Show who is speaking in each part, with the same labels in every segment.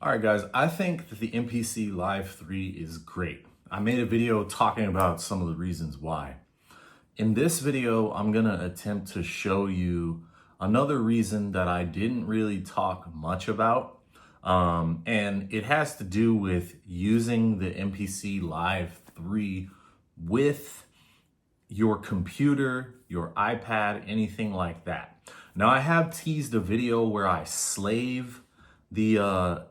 Speaker 1: All right, guys, I think that the MPC Live 3 is great. I made a video talking about some of the reasons why. In this video, I'm gonna attempt to show you another reason that I didn't really talk much about. And it has to do with using the MPC Live 3 with your computer, your iPad, anything like that. Now, I have teased a video where I slave the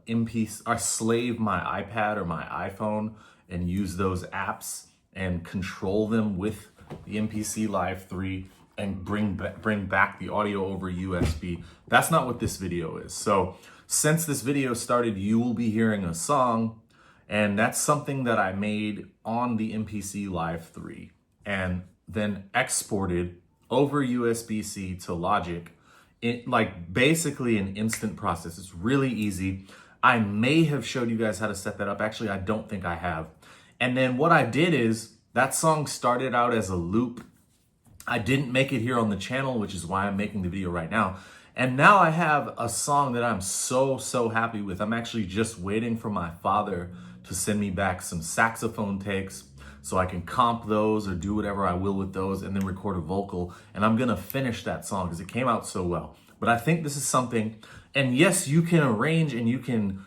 Speaker 1: MPC, I slave my iPad or my iPhone and use those apps and control them with the MPC Live 3 and bring back the audio over USB. That's not what this video is. So since this video started, you will be hearing a song, and that's something that I made on the MPC Live 3 and then exported over USB-C to Logic. Like basically an instant process. It's really easy. I may have showed you guys how to set that up. Actually, I don't think I have. And then what I did is that song started out as a loop. I didn't make it here on the channel, which is why I'm making the video right now. And now I have a song that I'm so happy with. I'm actually just waiting for my father to send me back some saxophone takes so I can comp those or do whatever I will with those and then record a vocal. And I'm gonna finish that song because it came out so well. But I think this is something, and yes, you can arrange and you can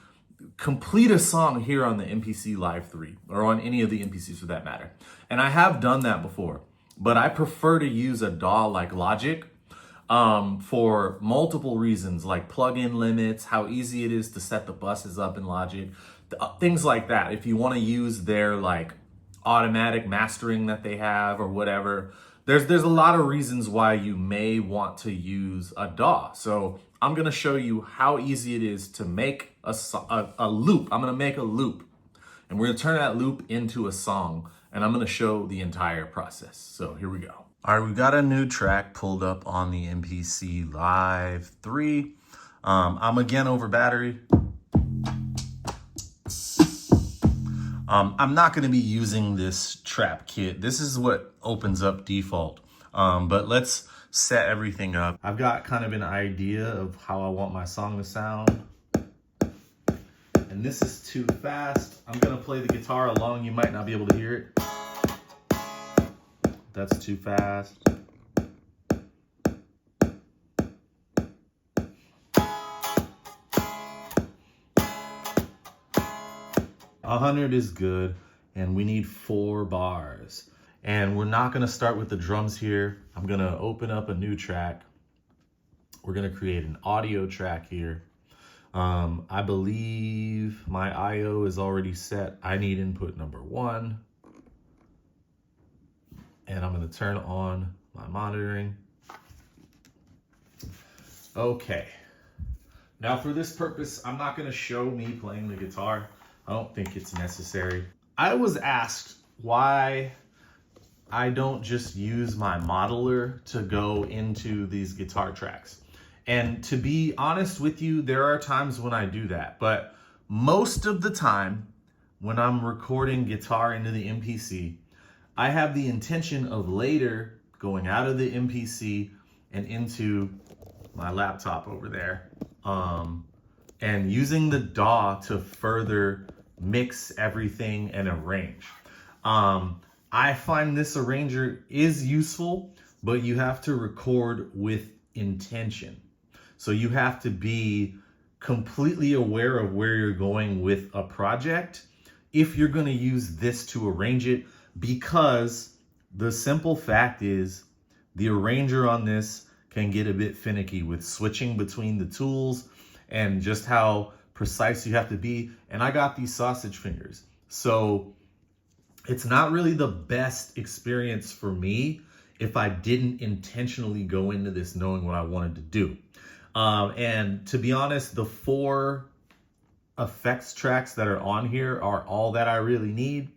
Speaker 1: complete a song here on the MPC Live 3 or on any of the MPCs for that matter. And I have done that before, but I prefer to use a DAW like Logic for multiple reasons, like plug-in limits, how easy it is to set the buses up in Logic, things like that. If you wanna use their like automatic mastering that they have or whatever, there's a lot of reasons why you may want to use a DAW. So I'm gonna show you how easy it is to make a loop. I'm gonna make a loop and we're gonna turn that loop into a song, and I'm gonna show the entire process. So here we go. All right, we got a new track pulled up on the MPC Live 3. I'm again over battery. I'm not going to be using this trap kit. This is what opens up default. But let's set everything up. I've got kind of an idea of how I want my song to sound. And this is too fast. I'm going to play the guitar along. You might not be able to hear it. That's too fast. 100 is good, and we need 4 bars. And we're not gonna start with the drums here. I'm gonna open up a new track. We're gonna create an audio track here. I believe my IO is already set. I need input number 1. And I'm gonna turn on my monitoring. Okay. Now for this purpose, I'm not gonna show me playing the guitar. I don't think it's necessary. I was asked why I don't just use my modeler to go into these guitar tracks. And to be honest with you, there are times when I do that, but most of the time when I'm recording guitar into the MPC, I have the intention of later going out of the MPC and into my laptop over there, and using the DAW to further mix everything and arrange. I find this arranger is useful, but you have to record with intention. So you have to be completely aware of where you're going with a project if you're gonna use this to arrange it, because the simple fact is the arranger on this can get a bit finicky with switching between the tools and just how precise you have to be. And I got these sausage fingers. So it's not really the best experience for me if I didn't intentionally go into this knowing what I wanted to do. And to be honest, the 4 effects tracks that are on here are all that I really need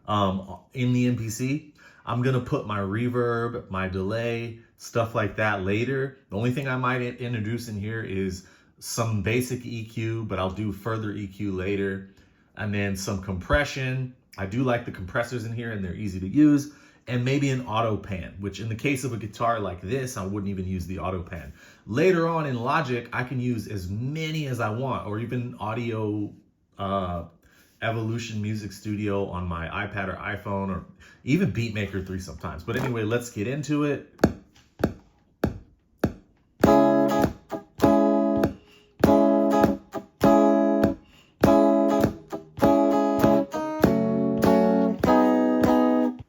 Speaker 1: in the MPC. I'm gonna put my reverb, my delay, stuff like that later. The only thing I might introduce in here is some basic EQ, but I'll do further EQ later. And then some compression. I do like the compressors in here and they're easy to use. and maybe an auto pan, which in the case of a guitar like this, I wouldn't even use the auto pan. Later on in Logic, I can use as many as I want, or even Audio Evolution Music Studio on my iPad or iPhone, or even Beatmaker 3 sometimes. But anyway, let's get into it.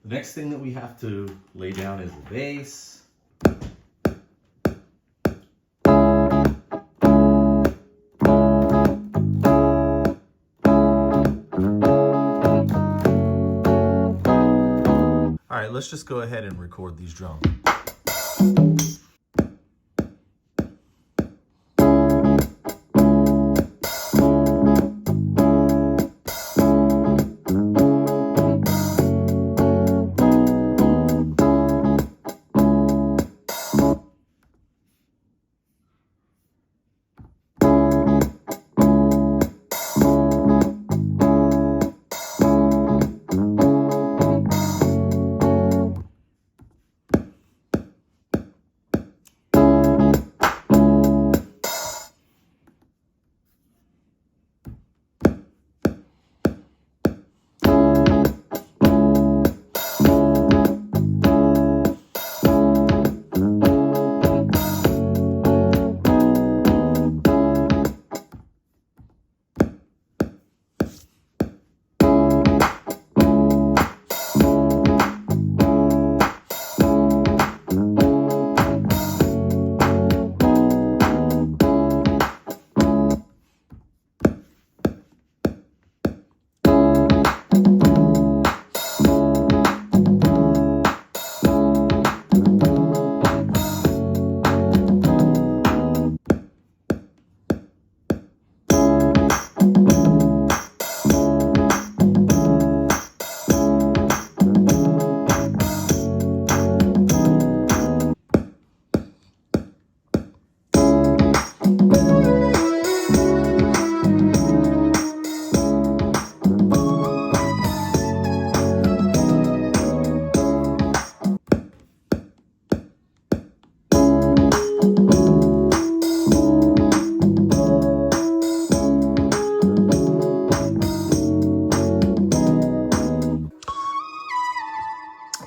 Speaker 1: The next thing that we have to lay down is the bass. All right, let's just go ahead and record these drums.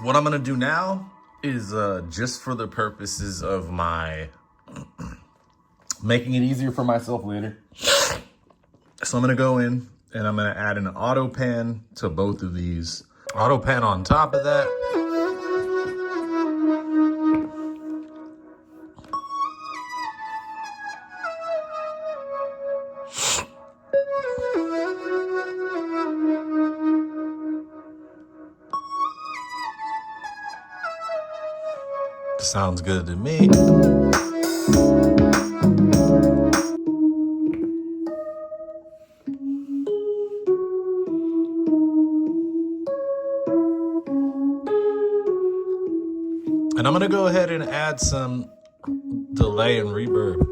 Speaker 1: What I'm gonna do now is just for the purposes of my making it easier for myself later. So I'm gonna go in and I'm gonna add an auto pan to both of these. Auto pan on top of that. Sounds good to me. And I'm gonna go ahead and add some delay and reverb.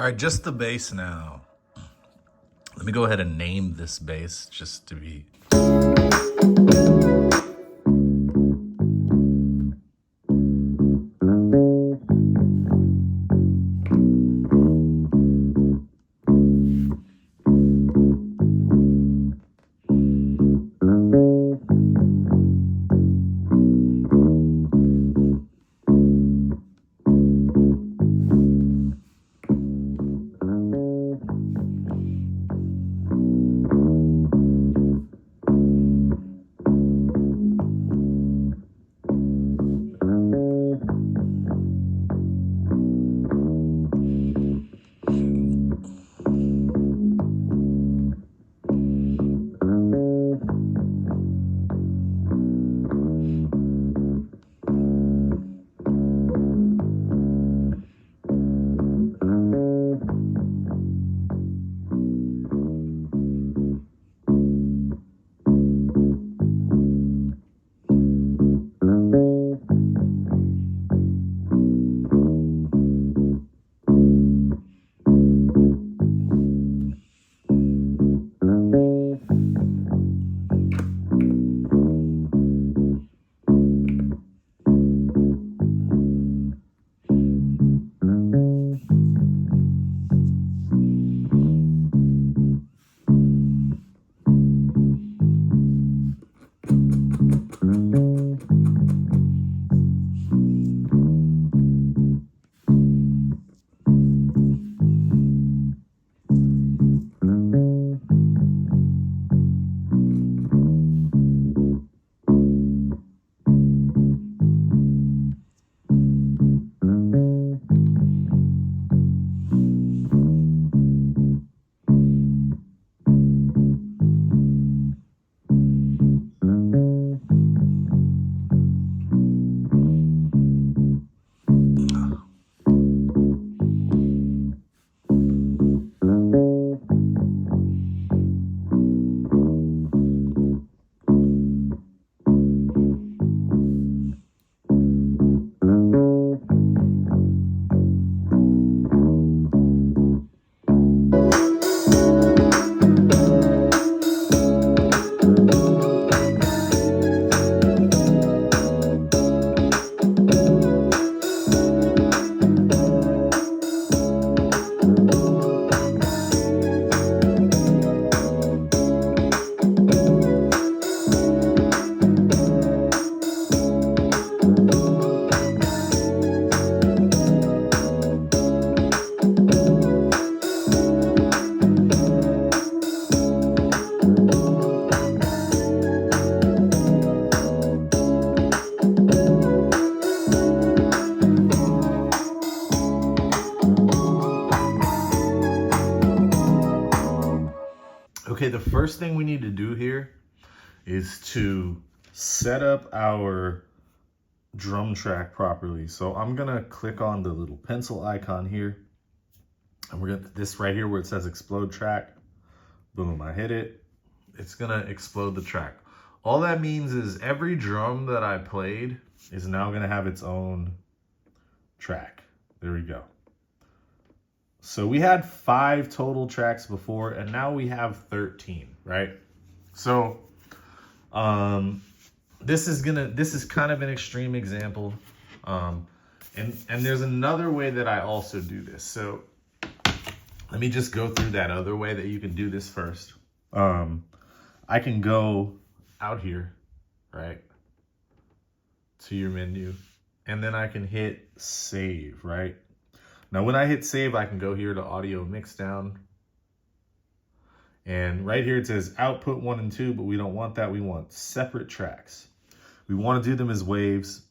Speaker 1: All right, just the bass now. Let me go ahead and name this bass just to be... Okay, the first thing we need to do here is to set up our drum track properly. So I'm gonna click on the little pencil icon here, and we're gonna, this right here where it says explode track, boom, I hit it, it's gonna explode the track. All that means is every drum that I played is now gonna have its own track. There we go. So we had 5 total tracks before, and now we have 13, right? So this is kind of an extreme example. And there's another way that I also do this. So let me just go through that other way that you can do this first. I can go out here, right, to your menu, and then I can hit save, right? Now, when I hit save, I can go here to audio mix down. And right here, it says output 1 and 2, but we don't want that. We want separate tracks. We want to do them as waves.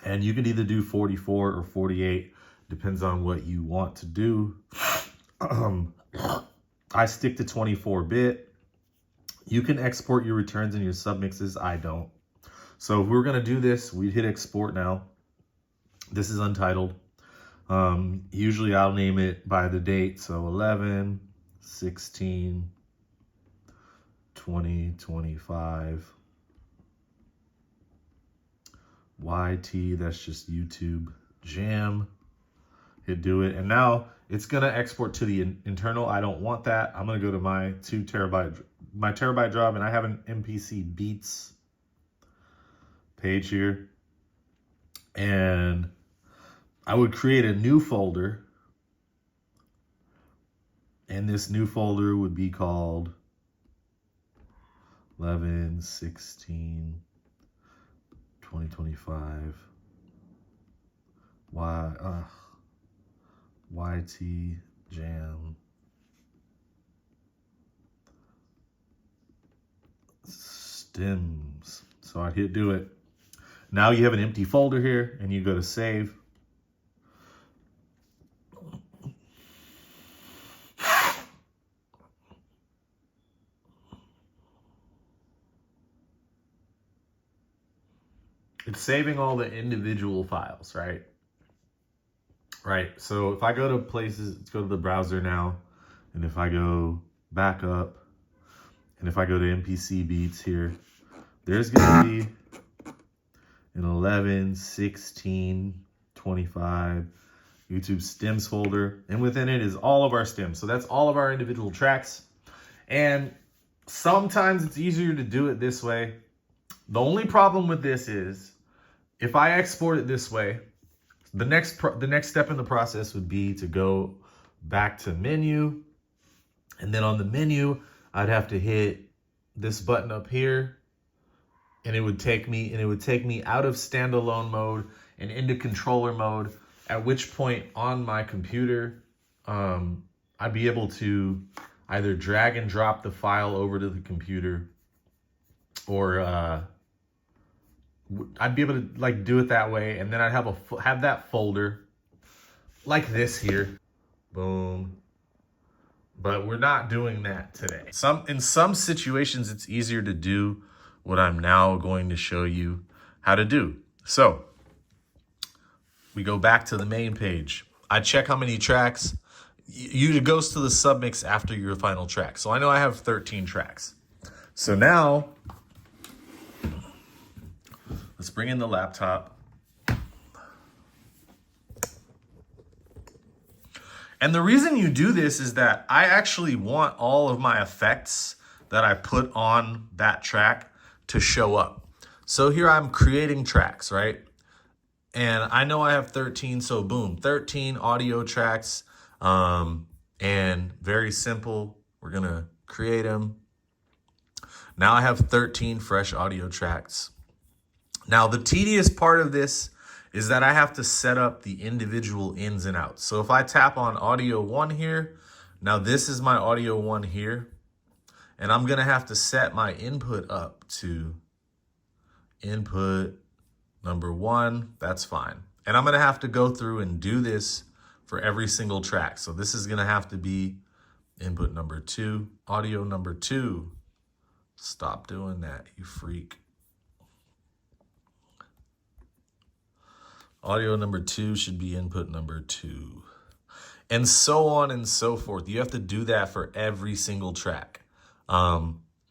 Speaker 1: And you can either do 44 or 48, depends on what you want to do. I stick to 24-bit. You can export your returns and your submixes. I don't. So if we're going to do this, we'd hit export now. This is untitled. Usually I'll name it by the date. So 11, 16, 20, 25. YT, that's just YouTube. Jam. Hit do it. And now
Speaker 2: It's gonna export to the internal. I don't want that. I'm gonna go to my terabyte drive, and I have an MPC Beats page here. And I would create a new folder. And this new folder would be called 11/16/2025 YT Jam stems. So I hit do it. Now you have an empty folder here, and you go to save. It's saving all the individual files, right? Right. So if I go to places, let's go to the browser now. And if I go back up, and if I go to MPC Beats here, there's going to be an 11/16/25 YouTube stems folder. And within it is all of our stems. So that's all of our individual tracks. And sometimes it's easier to do it this way. The only problem with this is, if I export it this way, the next step in the process would be to go back to menu. And then on the menu, I'd have to hit this button up here. And it would take me out of standalone mode and into controller mode, at which point on my computer, I'd be able to either drag and drop the file over to the computer, or I'd be able to like do it that way, and then I'd have that folder like this here, boom. But we're not doing that today. In some situations, it's easier to do what I'm now going to show you how to do. So we go back to the main page. I check how many tracks. It goes to the submix after your final track. So I know I have 13 tracks. So now, let's bring in the laptop. And the reason you do this is that I actually want all of my effects that I put on that track to show up. So here I'm creating tracks, right? And I know I have 13, so boom, 13 audio tracks. And very simple, we're gonna create them. Now I have 13 fresh audio tracks. Now, the tedious part of this is that I have to set up the individual ins and outs. So if I tap on audio 1 here, now this is my audio 1 here, and I'm gonna have to set my input up to input number 1, that's fine. And I'm gonna have to go through and do this for every single track. So this is gonna have to be input number 2, audio number 2. Stop doing that, you freak. Audio number 2 should be input number 2. And so on and so forth. You have to do that for every single track,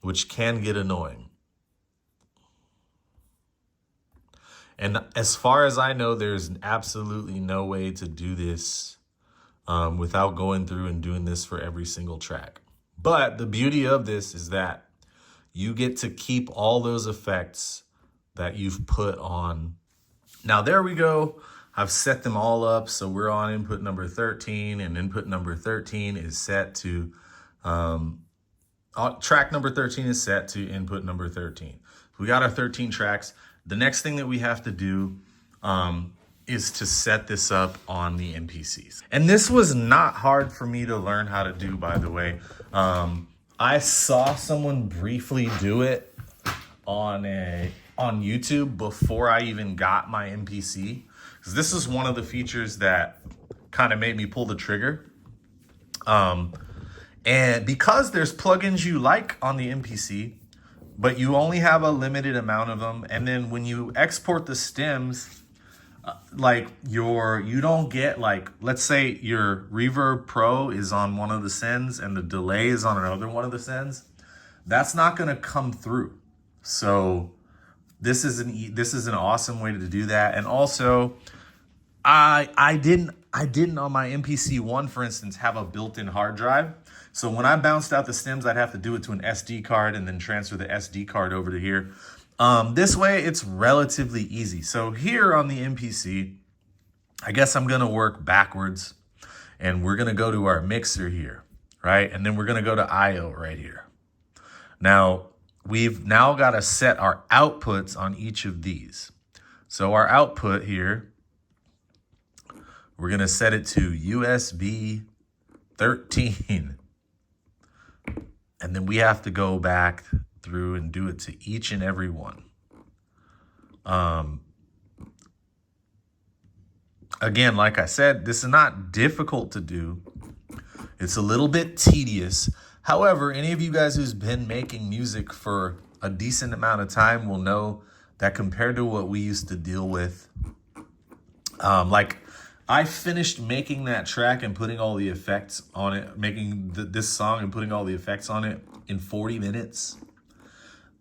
Speaker 2: which can get annoying. And as far as I know, there's absolutely no way to do this without going through and doing this for every single track. But the beauty of this is that you get to keep all those effects that you've put on. Now, there we go. I've set them all up. So we're on input number 13, and input number 13 is set to, track number 13 is set to input number 13. We got our 13 tracks. The next thing that we have to do is to set this up on the MPCs. And this was not hard for me to learn how to do, by the way. I saw someone briefly do it on YouTube before I even got my MPC. Because this is one of the features that kind of made me pull the trigger. And because there's plugins you like on the MPC, but you only have a limited amount of them. And then when you export the stems, you don't get, like, let's say your Reverb Pro is on one of the sends and the delay is on another one of the sends. That's not going to come through. So this is an awesome way to do that. And also, I didn't
Speaker 1: I didn't on my MPC One, for instance, have a built-in hard drive. So when I bounced out the stems, I'd have to do it to an SD card and then transfer the SD card over to here. This way, it's relatively easy. So here on the MPC, I guess I'm gonna work backwards, and we're gonna go to our mixer here, right? And then we're gonna go to IO right here. Now, we've now gotta set our outputs on each of these. So our output here, we're gonna set it to USB 13. And then we have to go back through and do it to each and every one. Again, like I said, this is not difficult to do. It's a little bit tedious. However, any of you guys who's been making music for a decent amount of time will know that compared to what we used to deal with, like I finished making that track and putting all the effects on it, making this song and putting all the effects on it in 40 minutes.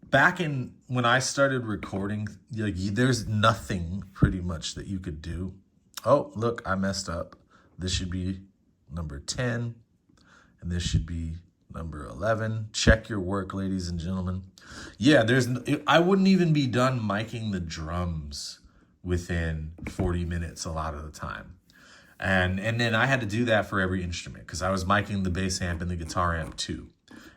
Speaker 1: Back in when I started recording, like, there's nothing pretty much that you could do. Oh, look, I messed up. This should be number 10, and this should be number 11. Check your work, ladies and gentlemen. Yeah, I wouldn't even be done miking the drums within 40 minutes a lot of the time. And then I had to do that for every instrument because I was miking the bass amp and the guitar amp too.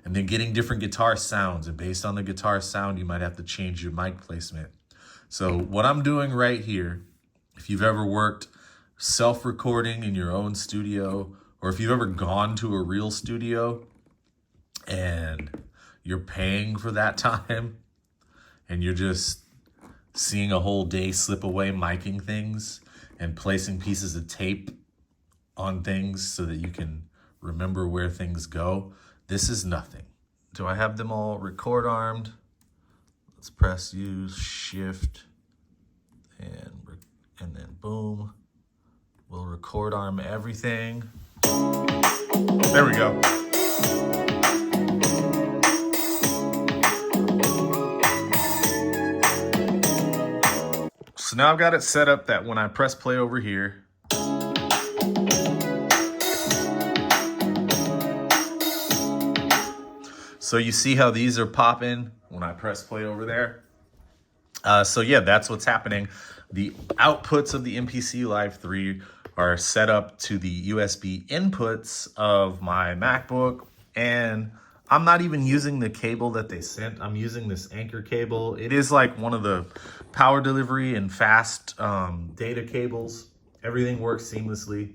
Speaker 1: And then getting different guitar sounds, and based on the guitar sound, you might have to change your mic placement. So what I'm doing right here, if you've ever worked self-recording in your own studio, or if you've ever gone to a real studio and you're paying for that time and you're just seeing a whole day slip away miking things and placing pieces of tape on things so that you can remember where things go, this is nothing. Do I have them all record armed? Let's press use shift and then boom. We'll record arm everything. There we go. So now I've got it set up that when I press play over here, so you see how these are popping when I press play over there? So yeah, that's what's happening. The outputs of the MPC Live 3 are set up to the USB inputs of my MacBook, and I'm not even using the cable that they sent. I'm using this Anchor cable. It is like one of the power delivery and fast data cables. Everything works seamlessly.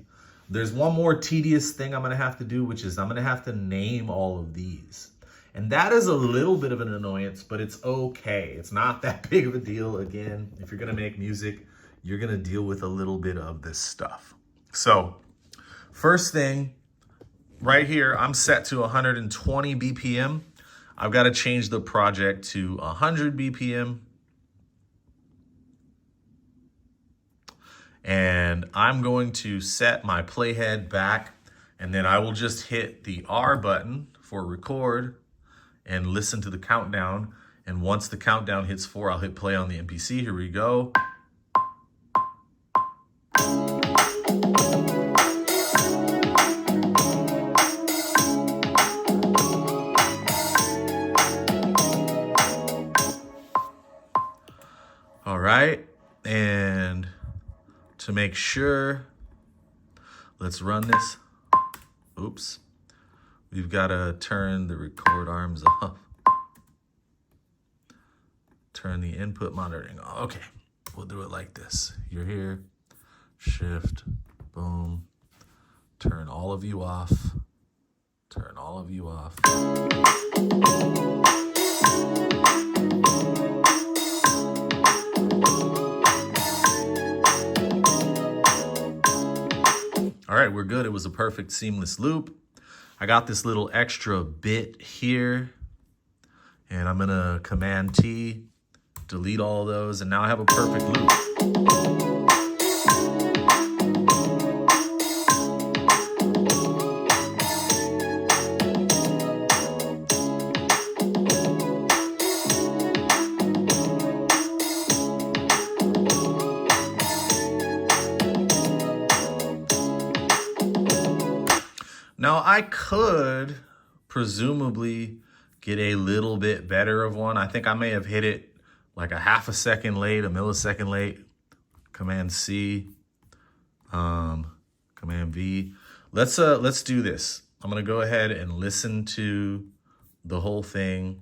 Speaker 1: There's one more tedious thing I'm gonna have to do, which is I'm gonna have to name all of these. And that is a little bit of an annoyance, but it's okay. It's not that big of a deal. Again, if you're gonna make music, you're gonna deal with a little bit of this stuff. So, first thing, right here, I'm set to 120 BPM. I've got to change the project to 100 BPM. And I'm going to set my playhead back, and then I will just hit the R button for record and listen to the countdown. And once the countdown hits 4, I'll hit play on the MPC. Here we go. All right, and to make sure, let's run this. Oops. We've got to turn the record arms off. Turn the input monitoring off. Okay, we'll do it like this. You're here, shift, boom. Turn all of you off. Turn all of you off. All right, we're good. It was a perfect seamless loop. I got this little extra bit here, and I'm gonna Command T, delete all of those, and now I have a perfect loop. Now I could presumably get a little bit better of one. I think I may have hit it like a half a second late, a millisecond late. Command C, Command V. Let's do this. I'm gonna go ahead and listen to the whole thing.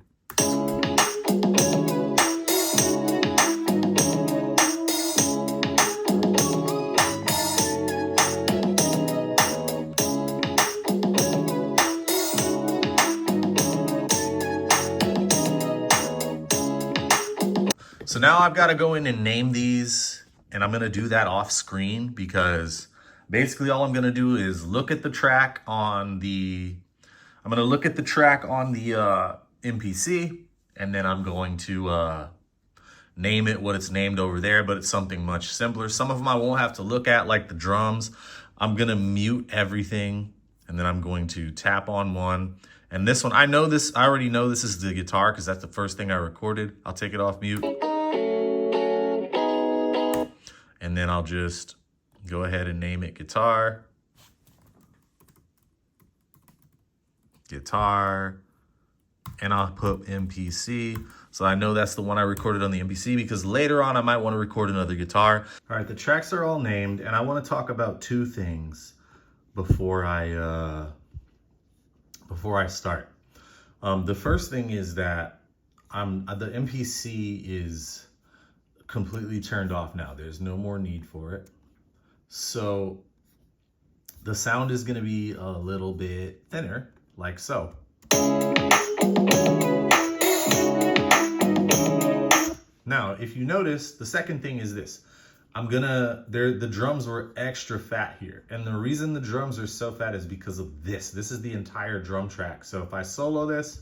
Speaker 1: So now I've got to go in and name these, and I'm going to do that off screen because basically all I'm going to do is look at the track on the, MPC, and then I'm going to name it what it's named over there, but it's something much simpler. Some of them I won't have to look at, like the drums. I'm going to mute everything, and then I'm going to tap on one. And this one, I already know this is the guitar because that's the first thing I recorded. I'll take it off mute. And then I'll just go ahead and name it guitar. And I'll put MPC. So I know that's the one I recorded on the MPC because later on I might want to record another guitar. All right, the tracks are all named, and I want to talk about two things before I start. The first thing is that the MPC is completely turned off now. There's no more need for it. So the sound is going to be a little bit thinner, like so. Now, if you notice, the second thing is this. The drums were extra fat here. And the reason the drums are so fat is because of this. This is the entire drum track. So if I solo this,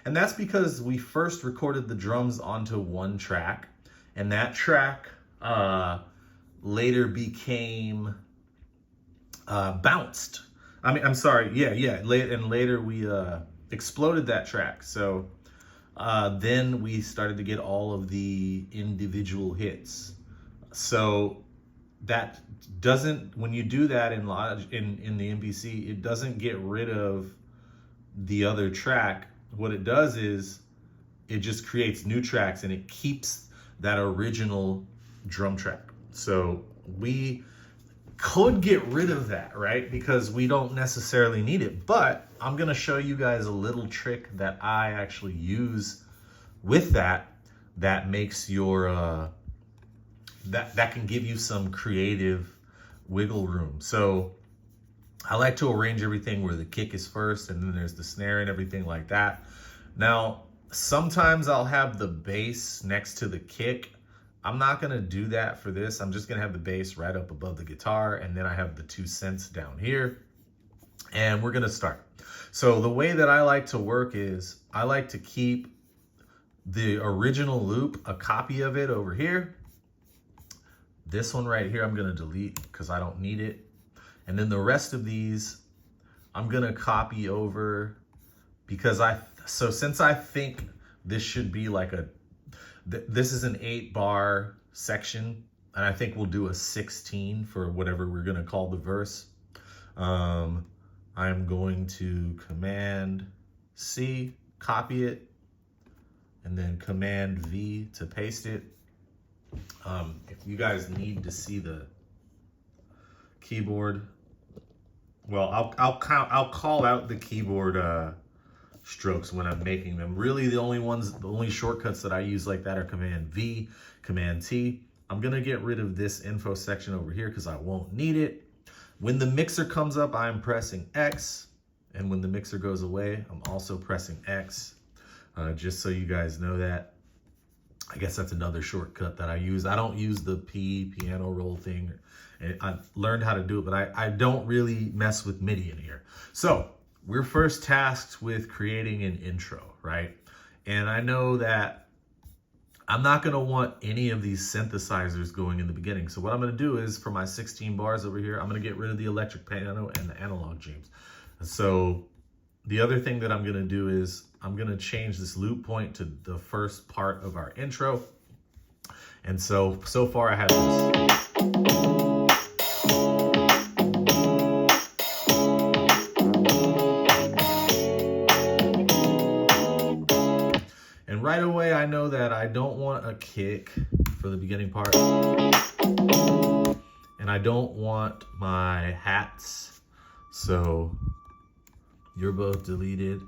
Speaker 1: and that's because we first recorded the drums onto one track, and that track later became bounced. And later we exploded that track. So then we started to get all of the individual hits. So that doesn't, when you do that in the MPC, it doesn't get rid of the other track. What it does is it just creates new tracks and it keeps that original drum track. So we could get rid of that, right? Because we don't necessarily need it. But I'm going to show you guys a little trick that I actually use with that makes your that can give you some creative wiggle room. So I like to arrange everything where the kick is first and then there's the snare and everything like that. Now, sometimes I'll have the bass next to the kick. I'm not going to do that for this. I'm just going to have the bass right up above the guitar, and then I have the 2 cents down here. And we're going to start. So the way that I like to work is I like to keep the original loop, a copy of it over here. This one right here I'm going to delete because I don't need it. And then the rest of these I'm going to copy over because since I think this should be like this is an 8-bar section, and I think we'll do a 16 for whatever we're going to call the verse. I'm going to Command C, copy it, and then Command V to paste it. If you guys need to see the keyboard, well, I'll call out the keyboard strokes when I'm making them. Really, the only shortcuts that I use like that are Command V, Command T. I'm gonna get rid of this info section over here because I won't need it. When the mixer comes up, I'm pressing X, and when the mixer goes away, I'm also pressing X, just so you guys know that. I guess that's another shortcut that I use. I don't use the piano roll thing. I learned how to do it, but I don't really mess with MIDI in here. So we're first tasked with creating an intro, right? And I know that I'm not gonna want any of these synthesizers going in the beginning. So what I'm gonna do is for my 16 bars over here, I'm gonna get rid of the electric piano and the analog James. So the other thing that I'm gonna do is I'm gonna change this loop point to the first part of our intro. And so far I have this.
Speaker 2: I know that I don't want a kick for the beginning part. And I don't want my hats. So you're both deleted.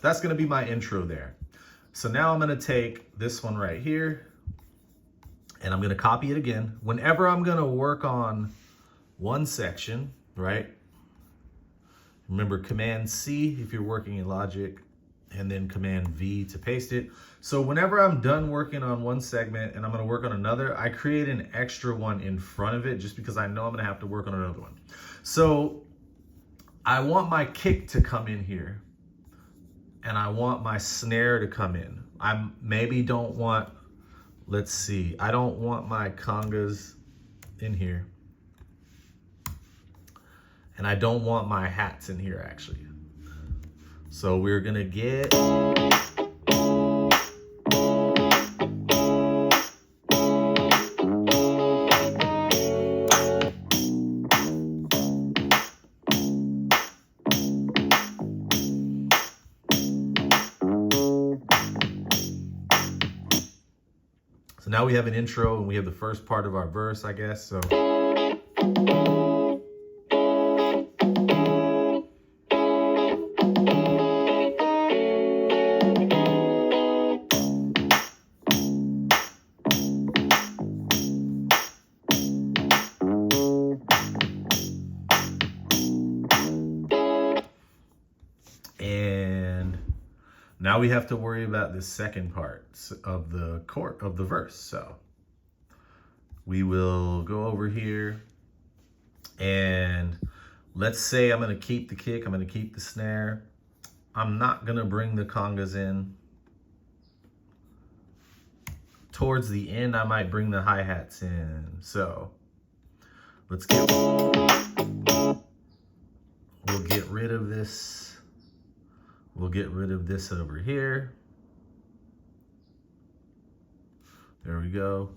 Speaker 2: That's going to be my intro there. So now I'm going to take this one right here and I'm going to copy it again. Whenever I'm going to work on one section, right? Remember Command C if you're working in Logic, and then Command V to paste it. So whenever I'm done working on one segment and I'm going to work on another, I create an extra one in front of it just because I know I'm going to have to work on another one. So I want my kick to come in here. And I want my snare to come in. I maybe don't want, let's see, I don't want my congas in here. And I don't want my hats in here actually. So we're gonna get, so now we have an intro and we have the first part of our verse, I guess. So and now we have to worry about the second part of the verse. So we will go over here and let's say I'm going to keep the kick. I'm going to keep the snare. I'm not going to bring the congas in. Towards the end, I might bring the hi-hats in. So we'll get rid of this. We'll get rid of this over here. There we go.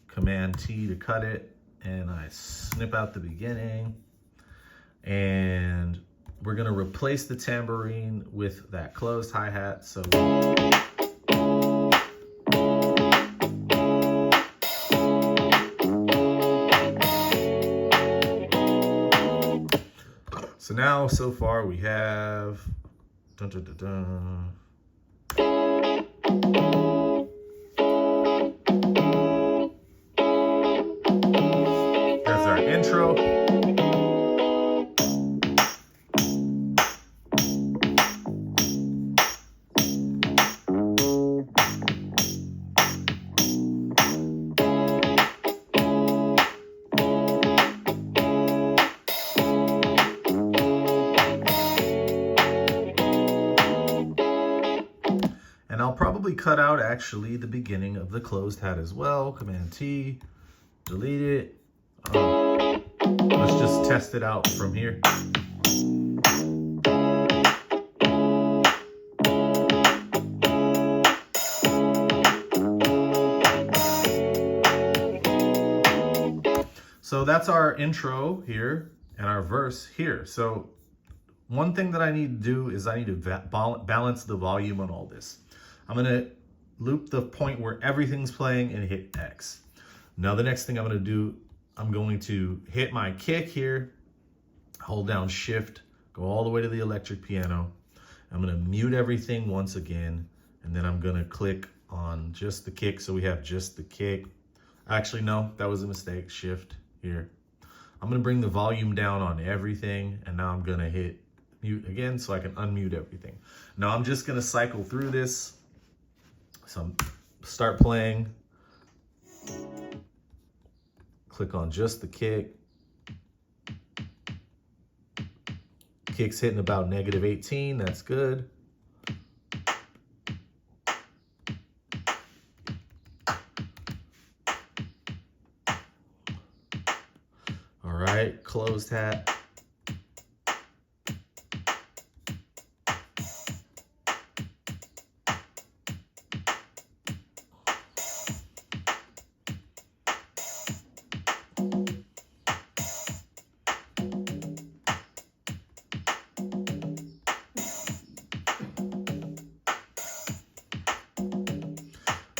Speaker 2: Command T to cut it. And I snip out the beginning. And we're gonna replace the tambourine with that closed hi-hat. So now, so far we have dun, dun, dun, dun. That's our intro. And I'll probably cut out actually the beginning of the closed hat as well. Command T, delete it. Let's just test it out from here. So that's our intro here and our verse here. So one thing that I need to do is I need to balance the volume on all this. I'm gonna loop the point where everything's playing and hit X. Now the next thing I'm gonna do, I'm going to hit my kick here, hold down Shift, go all the way to the electric piano. I'm gonna mute everything once again, and then I'm gonna click on just the kick so we have just the kick. Actually, no, that was a mistake, Shift here. I'm gonna bring the volume down on everything, and now I'm gonna hit mute again so I can unmute everything. Now I'm just gonna cycle through this. So start playing, click on just the kick. Kick's hitting about -18, that's good. closed hat.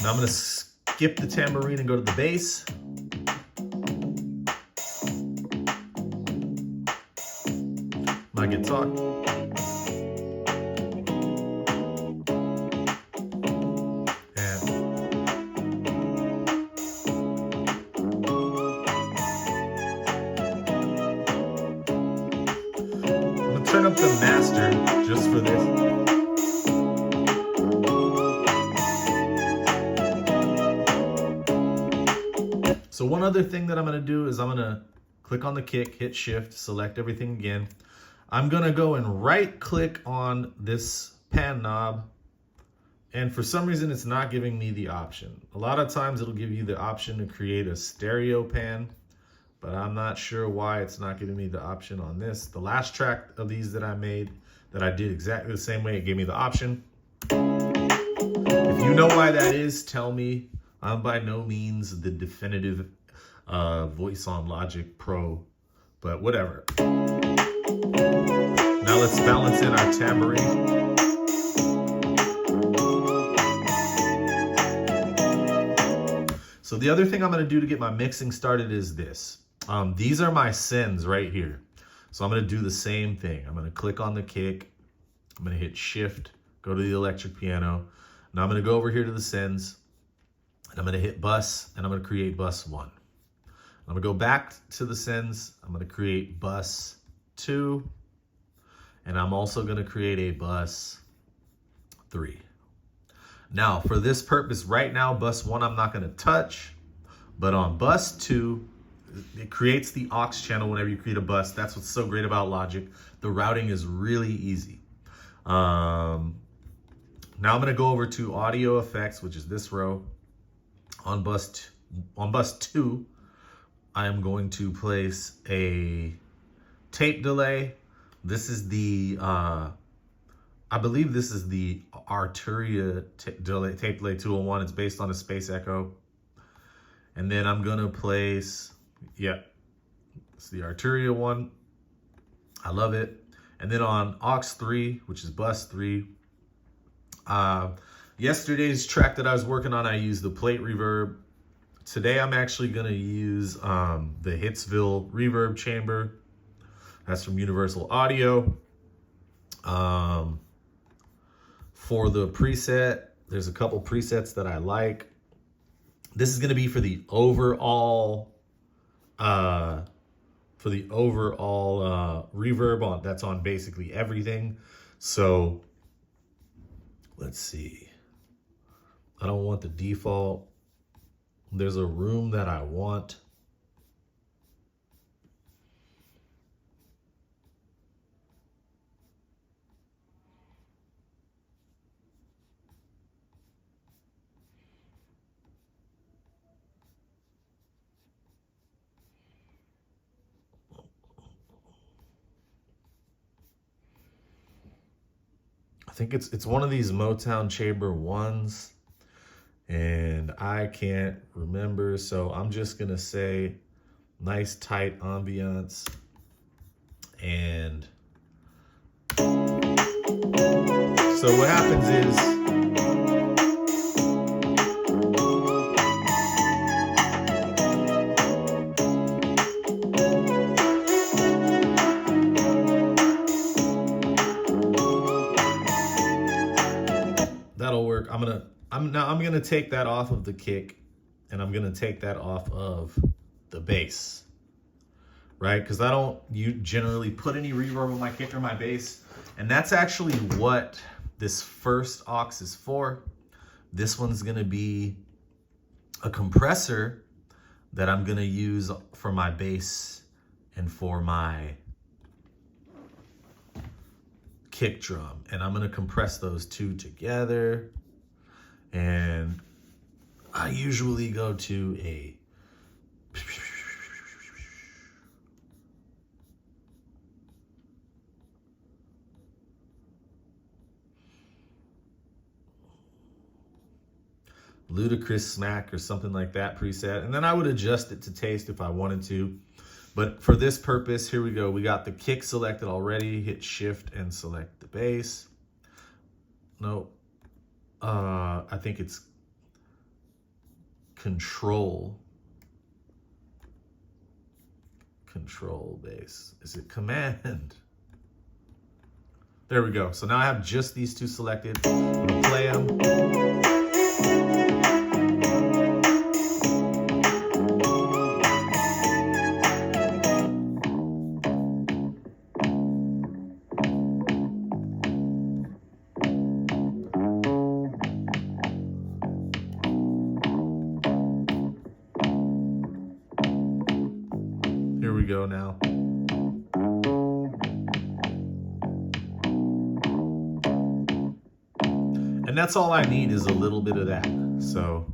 Speaker 2: Now I'm going to skip the tambourine and go to the bass. My guitar. And I'm going to turn up the master just for this. So one other thing that I'm going to do is I'm going to click on the kick, hit shift, select everything again. I'm going to go and right click on this pan knob. And for some reason, it's not giving me the option. A lot of times it'll give you the option to create a stereo pan, but I'm not sure why it's not giving me the option on this. The last track of these that I made, that I did exactly the same way, it gave me the option. If you know why that is, tell me. I'm by no means the definitive voice on Logic Pro, but whatever. Now let's balance in our tambourine. So the other thing I'm going to do to get my mixing started is this. These are my sends right here. So I'm going to do the same thing. I'm going to click on the kick. I'm going to hit shift, go to the electric piano. Now I'm going to go over here to the sends. And I'm going to hit bus, and I'm going to create bus 1. I'm going to go back to the sends. I'm going to create bus 2. And I'm also going to create a bus 3. Now, for this purpose, right now, bus 1 I'm not going to touch. But on bus 2, it creates the aux channel whenever you create a bus. That's what's so great about Logic. The routing is really easy. Now I'm going to go over to audio effects, which is this row. On bus 2, I am going to place a tape delay. This is the, I believe this is the Arturia tape delay 201. It's based on a Space Echo. And then I'm going to place, it's the Arturia one. I love it. And then on aux 3, which is bus 3, yesterday's track that I was working on, I used the plate reverb. Today, I'm actually going to use the Hitsville reverb chamber. That's from Universal Audio. For the preset, there's a couple presets that I like. This is going to be for the overall reverb that's on basically everything. So let's see. I don't want the default. There's a room that I want. I think it's one of these Motown Chamber ones. And I can't remember, so I'm just gonna say nice tight ambiance. And so what happens is that'll work. I'm gonna take that off of the kick, and I'm gonna take that off of the bass, right? Because I don't generally put any reverb on my kick or my bass, and that's actually what this first aux is for. This one's gonna be a compressor that I'm gonna use for my bass and for my kick drum, and I'm gonna compress those two together. And I usually go to a Ludicrous Smack or something like that preset. And then I would adjust it to taste if I wanted to. But for this purpose, here we go. We got the kick selected already. Hit shift and select the bass. No, I think it's control bass. Is it command? There we go. So now I have just these two selected. I'm gonna play them. Here we go now. And that's all I need is a little bit of that. So.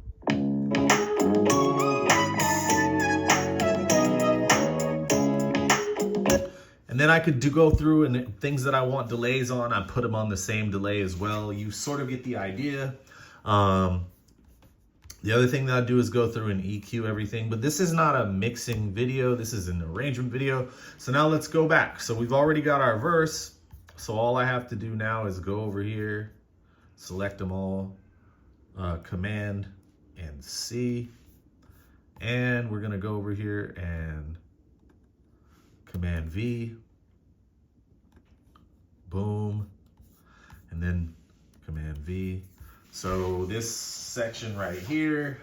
Speaker 2: And then I could go through and things that I want delays on, I put them on the same delay as well. You sort of get the idea. The other thing that I do is go through and EQ everything, but this is not a mixing video. This is an arrangement video. So now let's go back. So we've already got our verse. So all I have to do now is go over here, select them all, Command and C. And we're gonna go over here and Command V, boom, and then Command V. So this section right here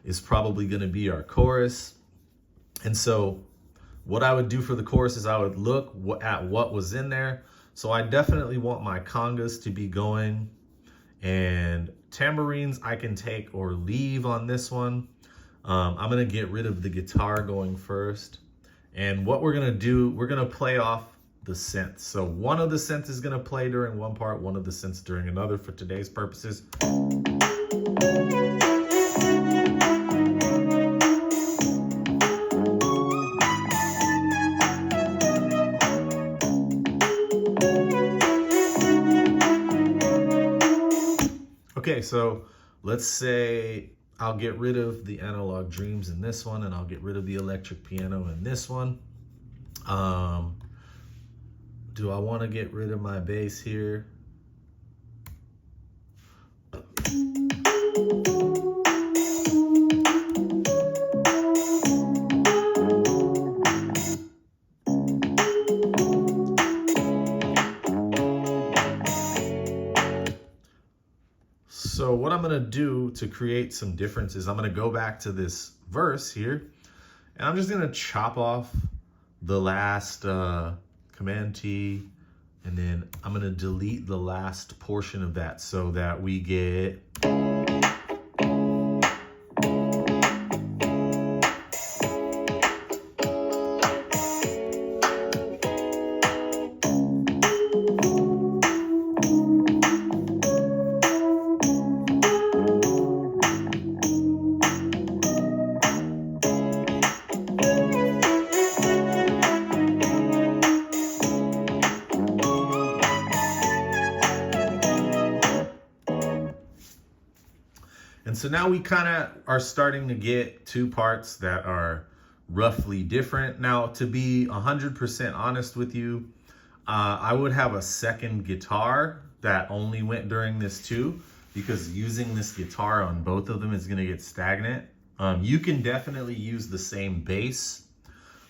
Speaker 2: is probably gonna be our chorus. And so what I would do for the chorus is I would look at what was in there. So I definitely want my congas to be going, and tambourines I can take or leave on this one. I'm gonna get rid of the guitar going first. And what we're gonna do, we're gonna play off the synth. So one of the synths is gonna play during one part, one of the synths during another for today's purposes. Okay, so let's say I'll get rid of the Analog Dreams in this one, and I'll get rid of the electric piano in this one. Do I want to get rid of my bass here? So what I'm gonna do to create some differences, I'm gonna go back to this verse here, and I'm just gonna chop off the last Command T, and then I'm gonna delete the last portion of that so that we get And so now we kind of are starting to get two parts that are roughly different. Now, to be 100% honest with you, I would have a second guitar that only went during this too, because using this guitar on both of them is going to get stagnant. You can definitely use the same bass,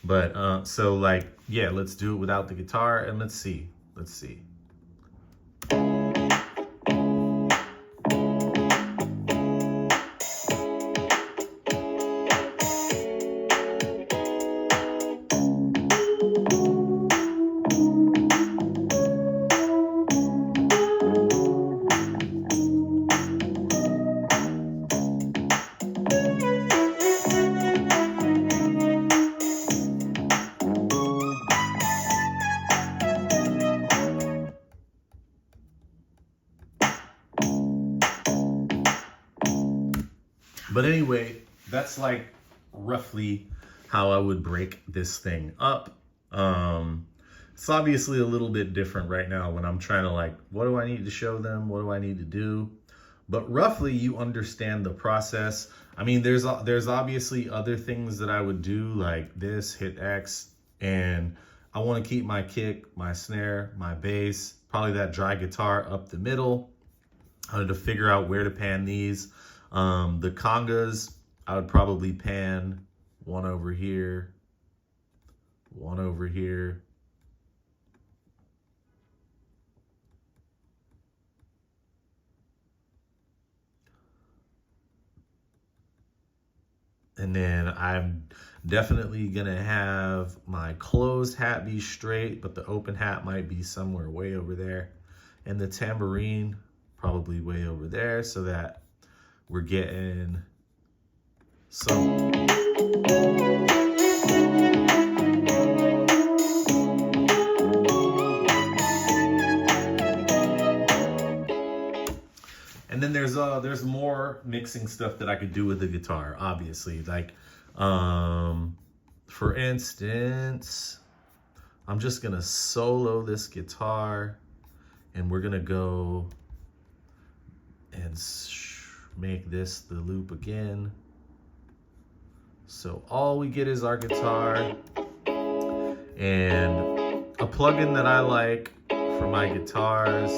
Speaker 2: but so like, yeah, let's do it without the guitar, and let's see. But anyway, that's like roughly how I would break this thing up. It's obviously a little bit different right now when I'm trying to like, what do I need to show them? What do I need to do? but roughly you understand the process. I mean, there's obviously other things that I would do, like this, hit X, and I want to keep my kick, my snare, my bass, probably that dry guitar up the middle. I had to figure out where to pan these. The congas, I would probably pan one over here, one over here. And then I'm definitely gonna have my closed hat be straight, but the open hat might be somewhere way over there. And the tambourine probably way over there, so that we're getting some. And then there's more mixing stuff that I could do with the guitar, obviously. Like, for instance, I'm just gonna solo this guitar, and we're gonna go and make this the loop again. So all we get is our guitar, and a plugin that I like for my guitars.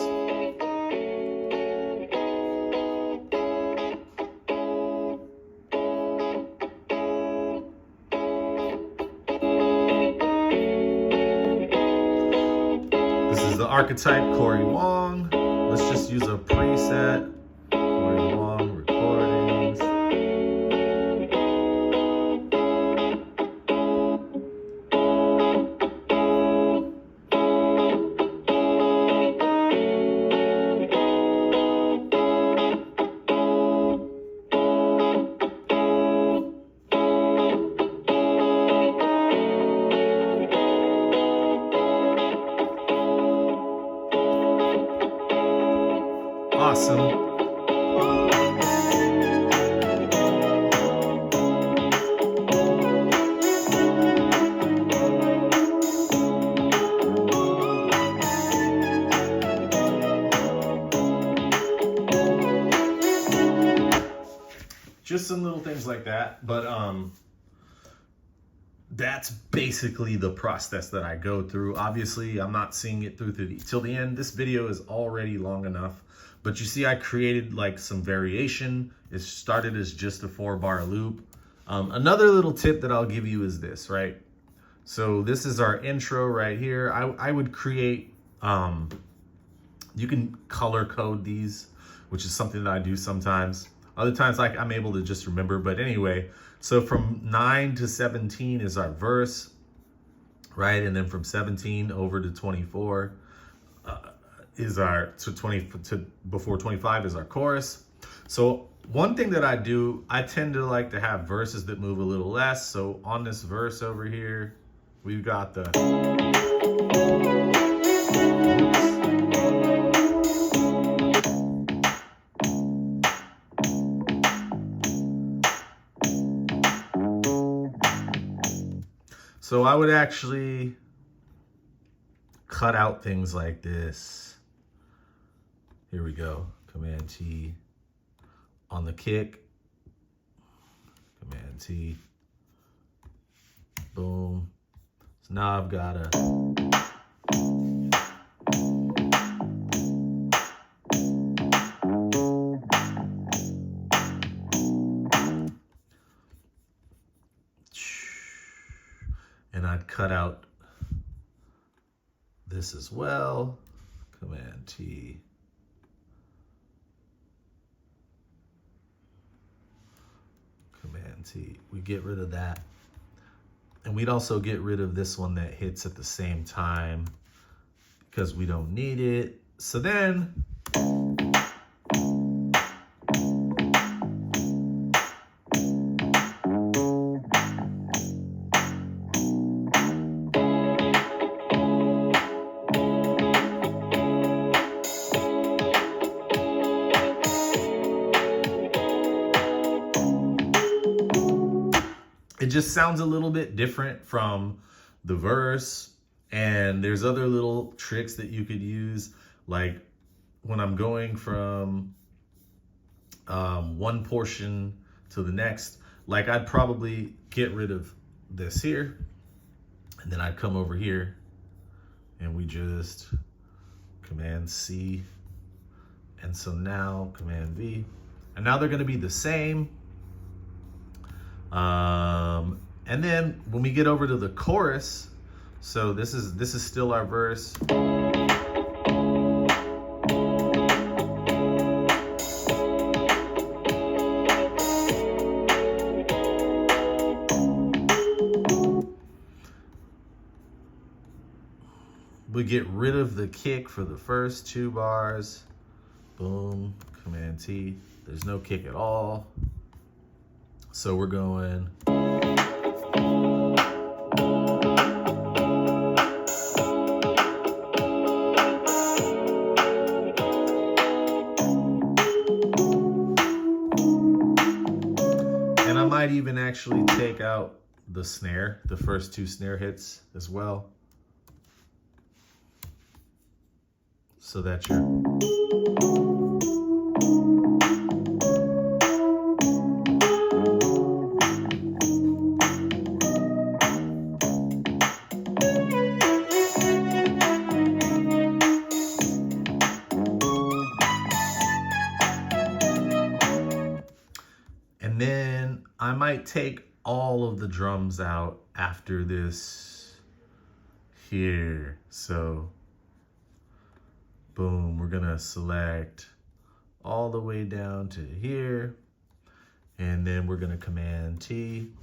Speaker 2: Archetype Corey Wong. Let's just use a preset. Corey Wong recordings. Awesome. Just some little things like that, but that's basically the process that I go through. Obviously, I'm not seeing it through till the end. This video is already long enough, but you see I created like some variation. It started as just a 4-bar loop. Another little tip that I'll give you is this, right? So this is our intro right here. I would create, you can color code these, which is something that I do sometimes. Other times I'm able to just remember, but anyway, so from 9 to 17 is our verse, right? And then from 17 over to 24 is our, to before 25 is our chorus. So one thing that I do, I tend to like to have verses that move a little less. So on this verse over here, we've got the, so I would actually cut out things like this. Here we go, Command T on the kick, Command T, boom. So now I've got a, and I'd cut out this as well, Command T. Command T. We get rid of that. And we'd also get rid of this one that hits at the same time because we don't need it. So then, it just sounds a little bit different from the verse. And there's other little tricks that you could use. Like when I'm going from one portion to the next. Like I'd probably get rid of this here, and then I'd come over here and we just Command C. And so now Command V, and now they're gonna be the same. And then when we get over to the chorus, so this is still our verse. We get rid of the kick for the first 2 bars. Boom, Command T. There's no kick at all. So we're going. And I might even actually take out the snare, the first 2 snare hits as well. So that you're. And then I might take all of the drums out after this here. So boom, we're gonna select all the way down to here, and then we're gonna Command T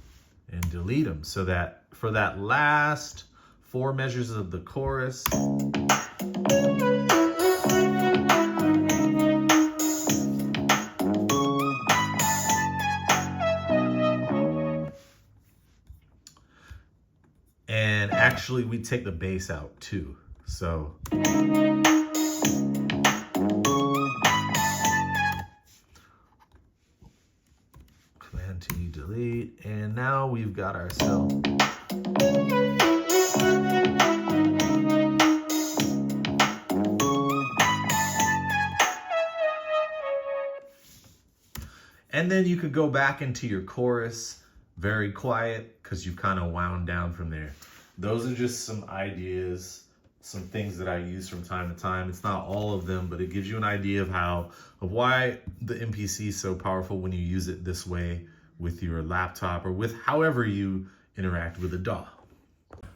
Speaker 2: and delete them, so that for that last 4 measures of the chorus, and actually we take the bass out too. So Command T, delete, and now we've got ourselves. And then you could go back into your chorus, very quiet, because you've kind of wound down from there. Those are just some ideas, some things that I use from time to time. It's not all of them, but it gives you an idea of why the MPC is so powerful when you use it this way with your laptop or with however you interact with a DAW.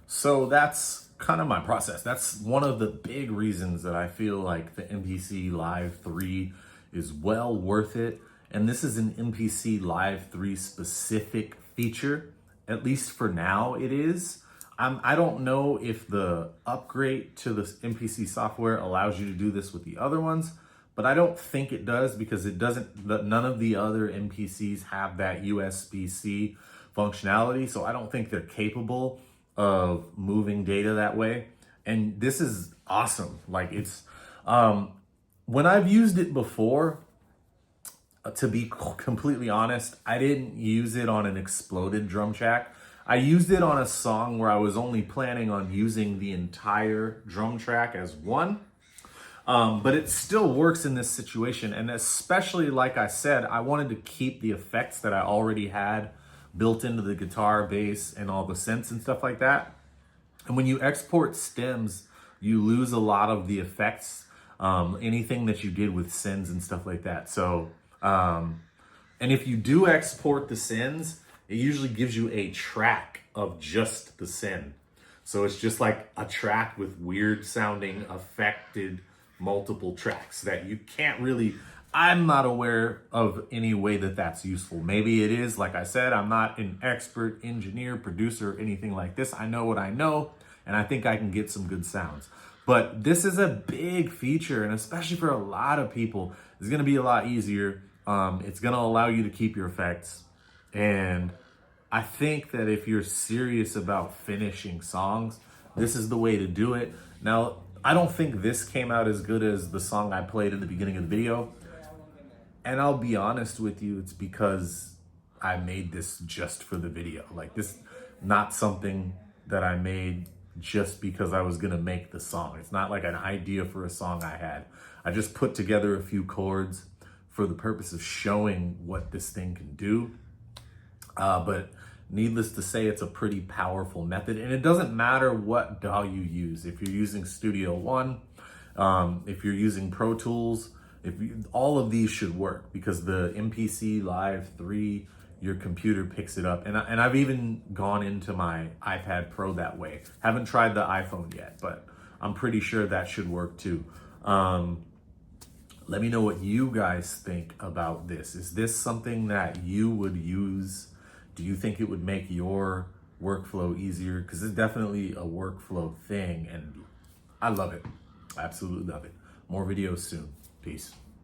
Speaker 1: So that's kind of my process. That's one of the big reasons that I feel like the MPC Live 3 is well worth it. And this is an MPC Live 3 specific feature, at least for now it is. I don't know if the upgrade to the MPC software allows you to do this with the other ones, but I don't think it does, because it doesn't. None of the other MPCs have that USB-C functionality, so I don't think they're capable of moving data that way. And this is awesome. Like, it's when I've used it before, to be completely honest, I didn't use it on an exploded drum track. I used it on a song where I was only planning on using the entire drum track as one. But it still works in this situation. And especially, like I said, I wanted to keep the effects that I already had built into the guitar, bass, and all the synths and stuff like that. And when you export stems, you lose a lot of the effects, anything that you did with sends and stuff like that. So, and if you do export the sends, it usually gives you a track of just the send. So it's just like a track with weird sounding affected multiple tracks that you can't really, I'm not aware of any way that that's useful. Maybe it is. Like I said, I'm not an expert engineer, producer, anything like this. I know what I know, and I think I can get some good sounds. But this is a big feature, and especially for a lot of people, it's gonna be a lot easier. It's gonna allow you to keep your effects. And I think that if you're serious about finishing songs, this is the way to do it. Now, I don't think this came out as good as the song I played in the beginning of the video. And I'll be honest with you, it's because I made this just for the video. Like, this, not something that I made just because I was gonna make the song. It's not like an idea for a song I had. I just put together a few chords for the purpose of showing what this thing can do. But needless to say, it's a pretty powerful method, and it doesn't matter what DAW you use. If you're using Studio One, if you're using Pro Tools, all of these should work, because the MPC Live 3, your computer picks it up. And I've even gone into my iPad Pro that way. Haven't tried the iPhone yet, but I'm pretty sure that should work too. Let me know what you guys think about this. Is this something that you would use? Do you think it would make your workflow easier? Because it's definitely a workflow thing, and I love it. I absolutely love it. More videos soon. Peace.